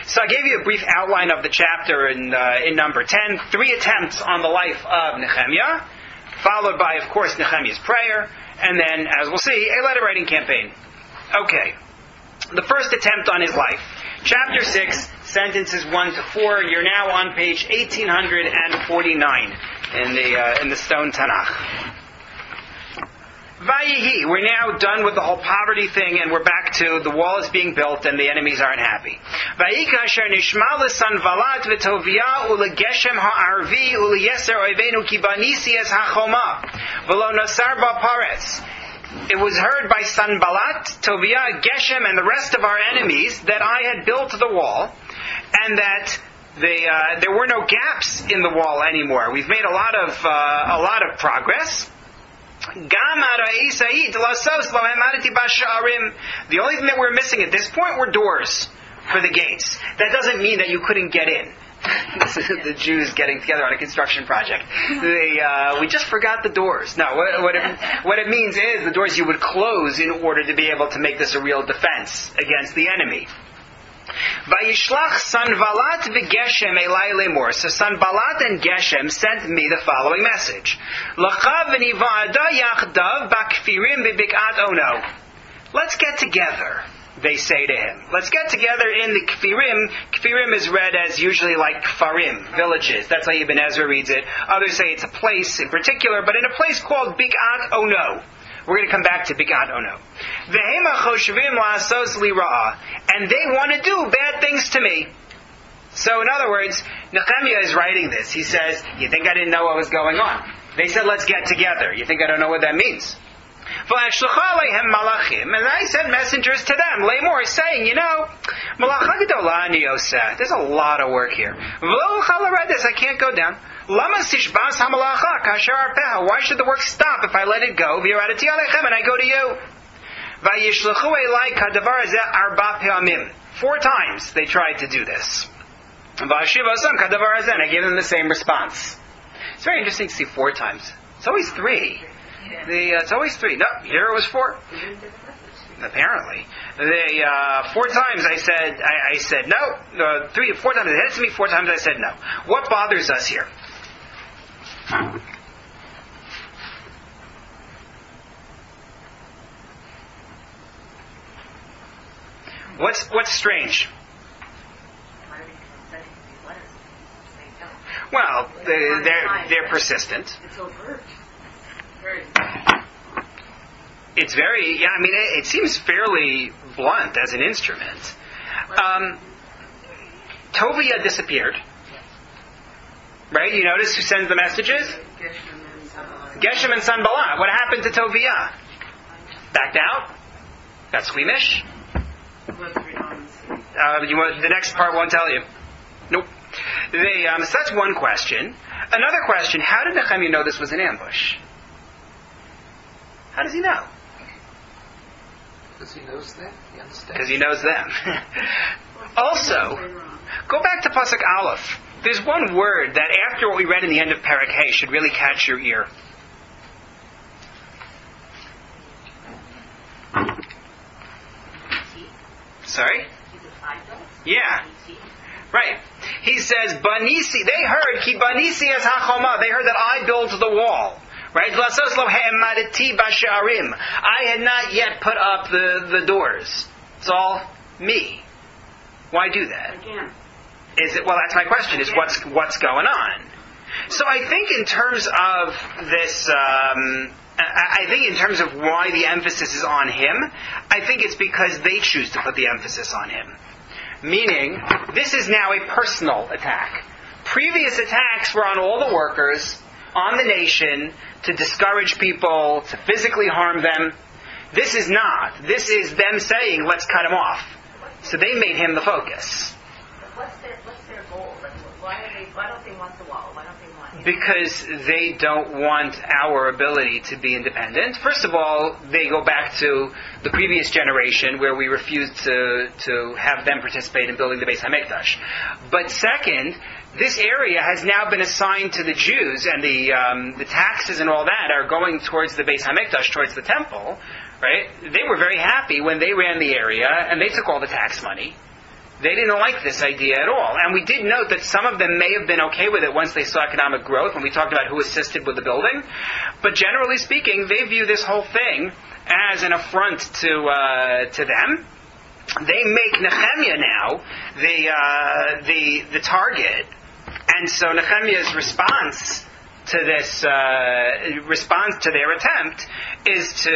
So I gave you a brief outline of the chapter in number 10. 3 attempts on the life of Nehemiah, followed by, of course, Nehemiah's prayer, and then, as we'll see, a letter writing campaign. Okay. The first attempt on his life. Chapter 6, sentences 1 to 4. You're now on page 1849 in the Stone Tanakh. Vayihi, we're now done with the whole poverty thing, and we're back to the wall is being built, and the enemies aren't happy. Vayika asher nishma l'sanvalat v'tovia u'legeshem ha'arvi u'leyeser oivenu ki banisi es ha'choma v'lo nasar ba'paretz. It was heard by Sanballat, Tobiah, Geshem, and the rest of our enemies that I had built the wall, and that there were no gaps in the wall anymore. We've made a lot of progress. The only thing that we're missing at this point were doors for the gates. That doesn't mean that you couldn't get in. The Jews getting together on a construction project. We just forgot the doors. No, what it means is the doors you would close in order to be able to make this a real defense against the enemy. Vayishlach Sanballat v'Geshem elai lemor. So Sanballat and Geshem sent me the following message: L'cha v'niva'ada yachdav b'kfirim b'bik'at ono. Let's get together, they say to him. Let's get together in the Kfirim. Kfirim is read as usually like Kfarim, villages. That's how Ibn Ezra reads it. Others say it's a place in particular, but in a place called Bik'at Ono. We're going to come back to Bik'at Ono. V'hema choshvim la'asos li ra'ah. And they want to do bad things to me. So in other words, Nechemiah is writing this. He says, you think I didn't know what was going on? They said, let's get together. You think I don't know what that means? And I sent messengers to them, Lamor, saying, there's a lot of work here. I can't go down. Why should the work stop if I let it go? And I go to you. 4 times they tried to do this. And I gave them the same response. It's very interesting to see 4 times. It's always 3. It's always 3. No, here it was 4. Apparently, 4 times I said no. 4 times they said to me. 4 times I said no. What bothers us here? What's strange? Well, they're persistent. It's overt. It's very, it seems fairly blunt as an instrument. Tovia disappeared. Right? You notice who sends the messages? Geshem and Sanballat. What happened to Tovia? Backed out? Got squeamish? The next part won't tell you. Nope. So that's one question. Another question, how did Nehemiah know this was an ambush? How does he know? Because he knows them. He understands. Because he knows them. Also, go back to Pasuk Aleph. There's one word that after what we read in the end of Perek Hey should really catch your ear. Sorry? Yeah. Right. He says, Banisi, they heard, Ki Banisi es hachoma, they heard that I built the wall. Right? I had not yet put up the doors. It's all me. Why do that? Again. Is it? Well, that's my question. Is what's going on? So I think in terms of this, I think in terms of why the emphasis is on him, I think it's because they choose to put the emphasis on him. Meaning, this is now a personal attack. Previous attacks were on all the workers, on the nation, to discourage people, to physically harm them. This is not. This is them saying, let's cut him off. So they made him the focus. What's their goal? Why don't they want the wall? Why don't they want him? Because they don't want our ability to be independent. First of all, they go back to the previous generation where we refused to have them participate in building the Beis HaMikdash. But second, this area has now been assigned to the Jews, and the taxes and all that are going towards the Beis HaMikdash, towards the temple. Right? They were very happy when they ran the area, and they took all the tax money. They didn't like this idea at all. And we did note that some of them may have been okay with it once they saw economic growth, when we talked about who assisted with the building. But generally speaking, they view this whole thing as an affront to them. They make Nehemiah now the target. And so Nehemiah's response to this response to their attempt is to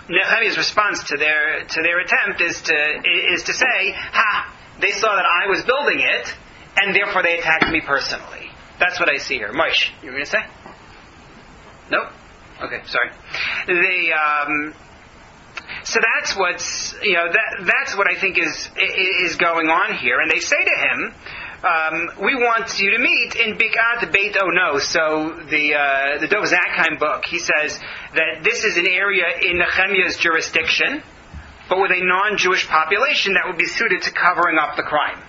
Nehemiah's response to their attempt is to say, "Ha! They saw that I was building it, and therefore they attacked me personally." That's what I see here. Moshe, you were going to say? Nope. Okay, sorry. So that's what's that's what I think is going on here, and they say to him, "We want you to meet in Bikat Beit Ono." So the Dov Zakheim book, he says that this is an area in Nehemiah's jurisdiction, but with a non-Jewish population that would be suited to covering up the crime.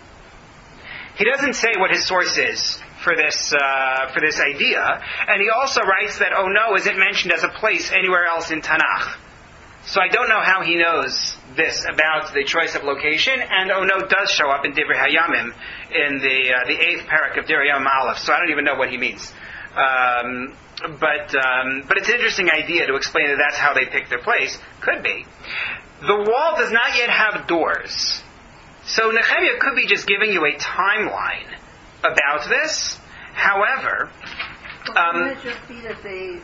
He doesn't say what his source is for this idea, and he also writes that Ono isn't mentioned as a place anywhere else in Tanakh. So I don't know how he knows this about the choice of location, and Ono does show up in Divrei Hayamim in the 8th parak of Divrei Hayamim Aleph, so I don't even know what he means. But it's an interesting idea to explain that that's how they pick their place. Could be. The wall does not yet have doors. So Nehemiah could be just giving you a timeline about this. However, couldn't it just be that they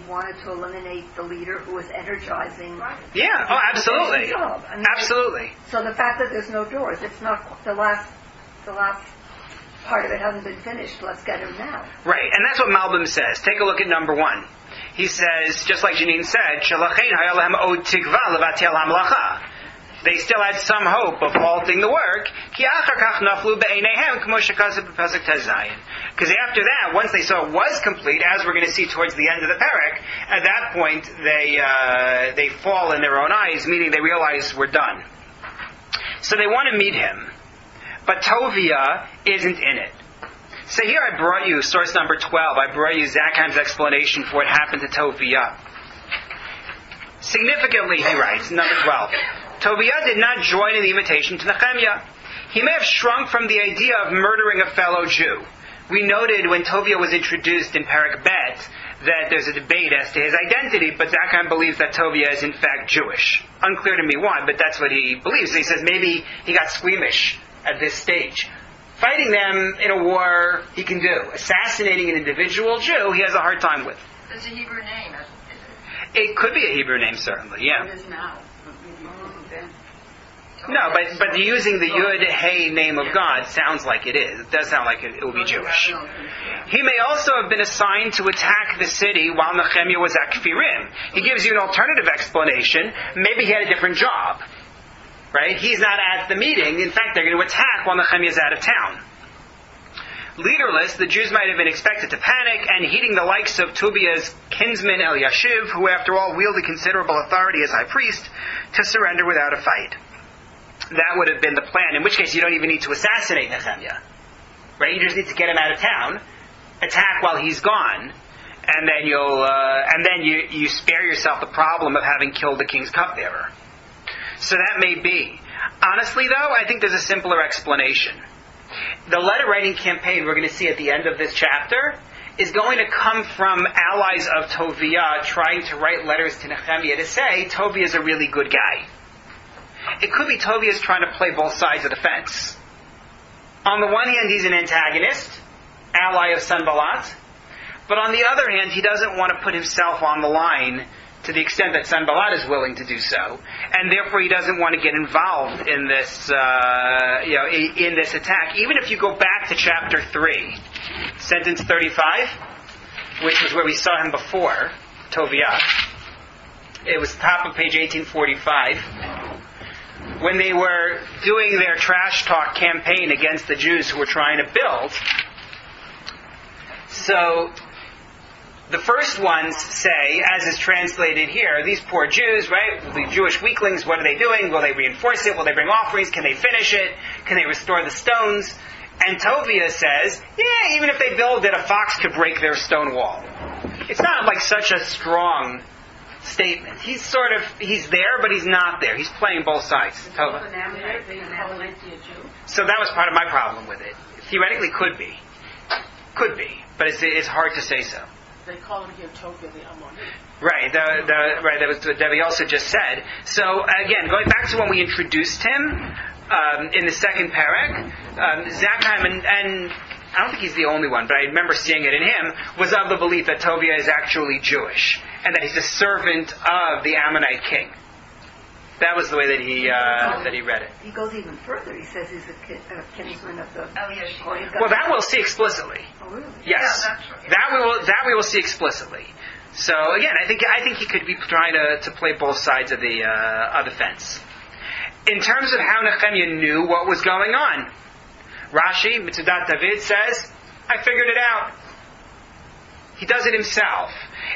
wanted to eliminate the leader who was energizing? Yeah, absolutely. Absolutely. So the fact that there's no doors, it's not the last part of it hasn't been finished. Let's get him now. Right, and that's what Malbim says. Take a look at number 1. He says, just like Janine said, "Shalachein hayalem od tikva levatel hamlacha." They still had some hope of halting the work. Because after that, once they saw it was complete, as we're going to see towards the end of the parak, at that point they fall in their own eyes, meaning they realize we're done. So they want to meet him, but Tovia isn't in it. So here I brought you source number 12. I brought you Zakheim's explanation for what happened to Tovia. Significantly, he writes, number 12. Tovia did not join in the invitation to Nehemiah. He may have shrunk from the idea of murdering a fellow Jew. We noted when Tovia was introduced in Parak Bet that there's a debate as to his identity, but Zakheim believes that Tovia is in fact Jewish. Unclear to me why, but that's what he believes. He says maybe he got squeamish at this stage. Fighting them in a war, he can do. Assassinating an individual Jew, he has a hard time with. It's a Hebrew name, It could be a Hebrew name, certainly, yeah. It is now. No, but using the Yud Hey name of God sounds like it is. It does sound like it will be Jewish. He may also have been assigned to attack the city while Nehemiah was at Kfirim. He gives you an alternative explanation. Maybe he had a different job. Right? He's not at the meeting. In fact, they're going to attack while Nehemiah is out of town. Leaderless, the Jews might have been expected to panic, and heeding the likes of Tobiah's kinsman Eliashiv, who after all wielded considerable authority as high priest, to surrender without a fight. That would have been the plan, in which case you don't even need to assassinate Nehemiah. Right? You just need to get him out of town, attack while he's gone, and then you spare yourself the problem of having killed the king's cupbearer. So that may be. Honestly, though, I think there's a simpler explanation. The letter writing campaign we're going to see at the end of this chapter is going to come from allies of Tovia trying to write letters to Nehemiah to say Tovia is a really good guy. It could be Tovia is trying to play both sides of the fence. On the one hand, he's an antagonist, ally of Sanballat, but on the other hand, he doesn't want to put himself on the line to the extent that Sanballat is willing to do so, and therefore he doesn't want to get involved in this, in this attack. Even if you go back to chapter 3, sentence 35, which was where we saw him before, Tovia. It was top of page 1845. When they were doing their trash talk campaign against the Jews who were trying to build. So, the first ones say, as is translated here, these poor Jews, right, the Jewish weaklings, what are they doing? Will they reinforce it? Will they bring offerings? Can they finish it? Can they restore the stones? And Tovia says, yeah, even if they build it, a fox could break their stone wall. It's not like such a strong statement. He's there, but he's not there. He's playing both sides. So that was part of my problem with it. Theoretically, could be, but it's hard to say so. They call him here Tovia the Ammonite. Right. That was what Debbie also just said. So again, going back to when we introduced him in the second parak, Zakheim and I don't think he's the only one, but I remember seeing it in him, was of the belief that Tobiah is actually Jewish, and that he's a servant of the Ammonite king. That was the way that he read it. He goes even further. He says he's a kinsman of the... Oh, yes. Well, that we'll see explicitly. Oh, really? Yes. Yeah, that's right. That we will see explicitly. So again, I think he could be trying to play both sides of the fence. In terms of how Nehemiah knew what was going on, Rashi, Mitzudat David says, I figured it out. He does it himself.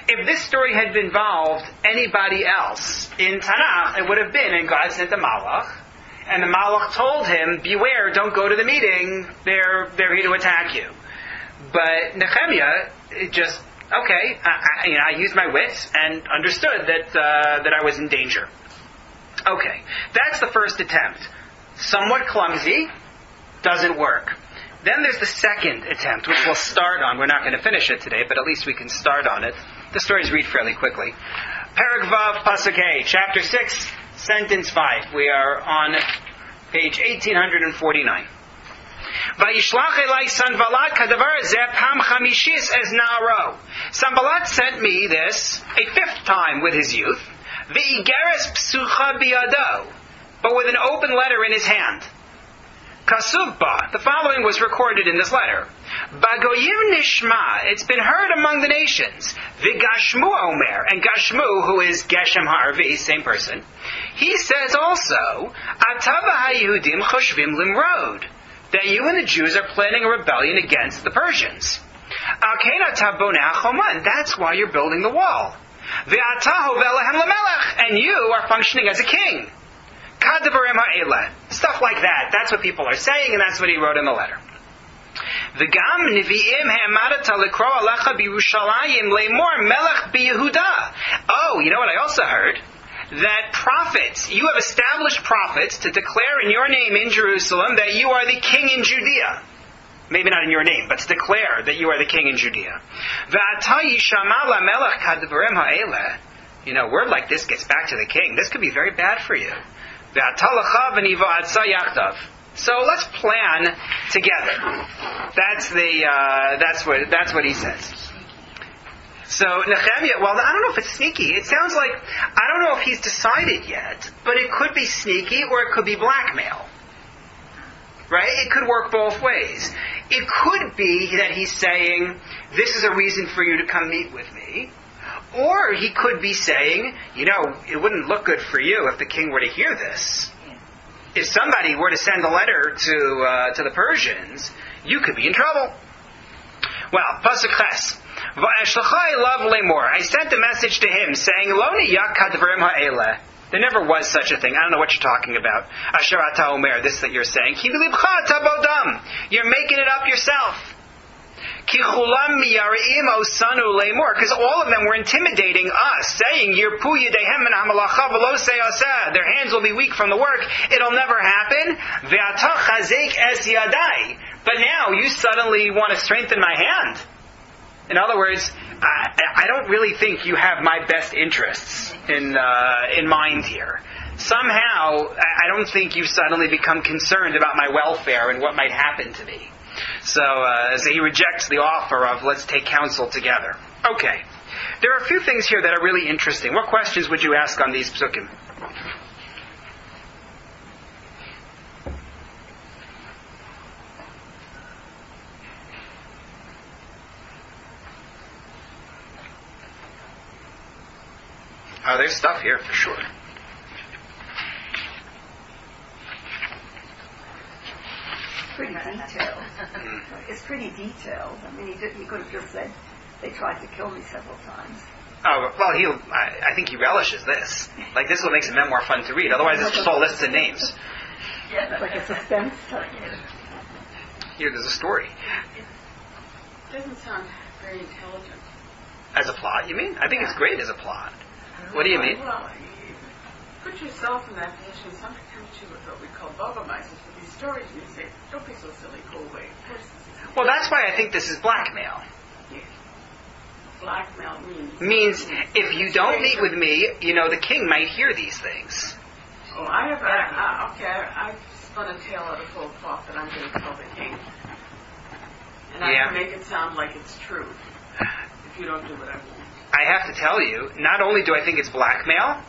If this story had involved anybody else in Tanakh, it would have been, and God sent the Malach, and the Malach told him, beware, don't go to the meeting, they're here to attack you. But Nehemiah just, okay, I used my wits and understood that I was in danger. Okay, that's the first attempt. Somewhat clumsy, doesn't work. Then there's the second attempt, which we'll start on. We're not going to finish it today, but at least we can start on it. The stories read fairly quickly. Perek Vav Pasuk Hey, chapter 6, sentence 5. We are on page 1849. Vayishlach elai Sanballat kadavar zeh pam chamishis ez na'aro. Sanballat sent me this a fifth time with his youth. V'igeres psucha biyado, but with an open letter in his hand. Kasuv ba, the following was recorded in this letter. Bagoyim nishma, it's been heard among the nations. V'gashmu omer, and Gashmu, who is Geshem Ha'arvi, same person, he says also, Atava ha'Yehudim choshvim limrod, that you and the Jews are planning a rebellion against the Persians. Alkein ata boneh ha'choma, that's why you're building the wall. Ve'ata hovel lahem lamelech, and you are functioning as a king. Kadavarim ha'ela, stuff like that. That's what people are saying, and that's what he wrote in the letter. V'gam nevi'im ha'amadata lekro alecha b'Yerushalayim le'mor melech b'Yehuda. Oh, you know what I also heard? That prophets, you have established prophets to declare in your name in Jerusalem that you are the king in Judea. Maybe not in your name, but to declare that you are the king in Judea. V'ata yishama lamelech kadavarim ha'ela. You know, word like this gets back to the king. This could be very bad for you. So let's plan together. That's what he says. So Nehemiah, well, I don't know if it's sneaky. It sounds like, I don't know if he's decided yet, but it could be sneaky or it could be blackmail. Right? It could work both ways. It could be that he's saying, this is a reason for you to come meet with me. Or he could be saying, you know, it wouldn't look good for you if the king were to hear this. If somebody were to send a letter to the Persians, you could be in trouble. Well, Pasuk Ches. I sent a message to him saying, Lo niyak kadvarim ha'eleh. There never was such a thing. I don't know what you're talking about. Asher ata omer, this that you're saying. Ki b'libcha tabodam. You're making it up yourself. Ki chulam miyari'im osanu le'mor. Because all of them were intimidating us, saying, Yirpu yedehem min hamalacha v'lo se'aseh. Their hands will be weak from the work. It'll never happen. Ve'ata chazek es yadai. But now you suddenly want to strengthen my hand. In other words, I don't really think you have my best interests in mind here. Somehow, I don't think you've suddenly become concerned about my welfare and what might happen to me. So he rejects the offer of let's take counsel together. Okay. There are a few things here that are really interesting. What questions would you ask on these psukim? Oh, there's stuff here for sure. Pretty detailed. It's pretty detailed. I mean, he could have just said, they tried to kill me several times. Oh, well, I think he relishes this. Like, this is what makes a memoir fun to read. Otherwise, it's just all lists of names. Yeah, like a suspense type. Here, there's a story. It doesn't sound very intelligent. As a plot, you mean? I think it's great as a plot. What do you mean? Well, you put yourself in that position. Somebody comes to you with what we call bogomizers with these stories, and you say, don't be so silly, go away. Of course this is Well, that's why I think this is blackmail. Yeah. Blackmail Means if you don't meet with me, you know, the king might hear these things. Oh, I've spun a tale out of whole cloth that I'm going to tell the king. And I can make it sound like it's true. If you don't do what I want. I have to tell you, not only do I think it's blackmail,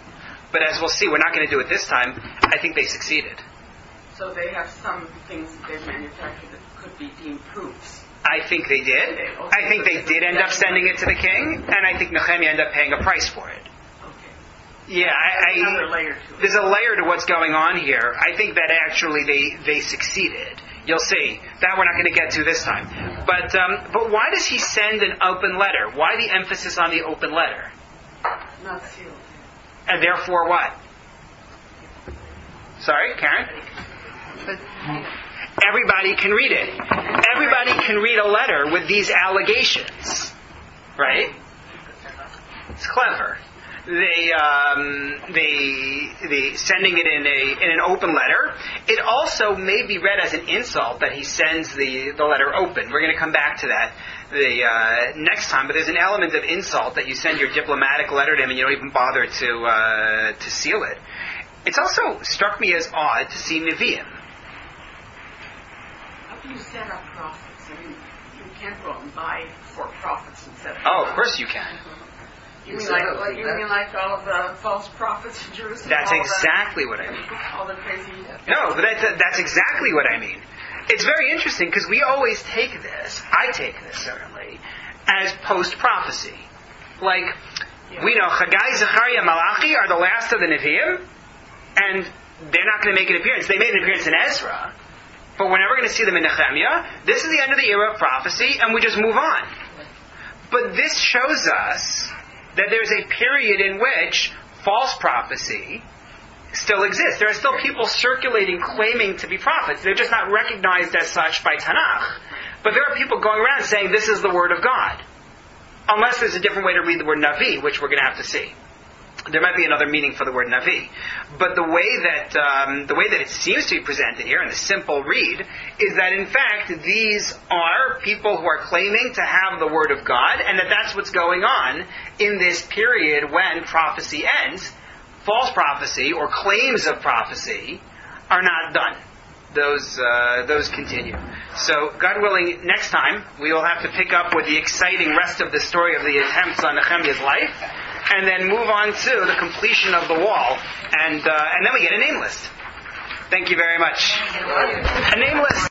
but as we'll see, we're not going to do it this time, I think they succeeded. So they have some things that they've manufactured that could be deemed proofs. I think they did. I think they did end up sending it to the king, and I think Nehemiah ended up paying a price for it. Okay. Yeah, another layer to it. There's a layer to what's going on here. I think that actually they succeeded. You'll see. That we're not going to get to this time. But why does he send an open letter? Why the emphasis on the open letter? Not sealed. And therefore what? Sorry, Karen? Everybody can read it. Everybody can read a letter with these allegations. Right? It's clever. They sending it in an open letter. It also may be read as an insult that he sends the letter open. We're going to come back to that next time. But there's an element of insult that you send your diplomatic letter to him and you don't even bother to seal it. It's also struck me as odd to see Nevi'im. How do you set up prophets? I mean, you can't go out and buy 4 prophets and set up. Oh, of course you can. You mean like all of the false prophets in Jerusalem? That's exactly what I mean. All the crazy... No, but that's exactly what I mean. It's very interesting because we always take this, I take this certainly, as post-prophecy. Like, we know Haggai, Zechariah, Malachi are the last of the Nevi'im, and they're not going to make an appearance. They made an appearance in Ezra, but we're never going to see them in Nehemiah. This is the end of the era of prophecy, and we just move on. But this shows us that there's a period in which false prophecy still exists. There are still people circulating claiming to be prophets. They're just not recognized as such by Tanakh. But there are people going around saying this is the word of God. Unless there's a different way to read the word Navi, which we're going to have to see. There might be another meaning for the word Navi. But the way that it seems to be presented here in the simple read is that in fact these are people who are claiming to have the word of God, and that's what's going on in this period when prophecy ends. False prophecy or claims of prophecy are not done. Those continue. So, God willing, next time we will have to pick up with the exciting rest of the story of the attempts on Nehemiah's life, and then move on to the completion of the wall, and then we get a name list. Thank you very much. A name list.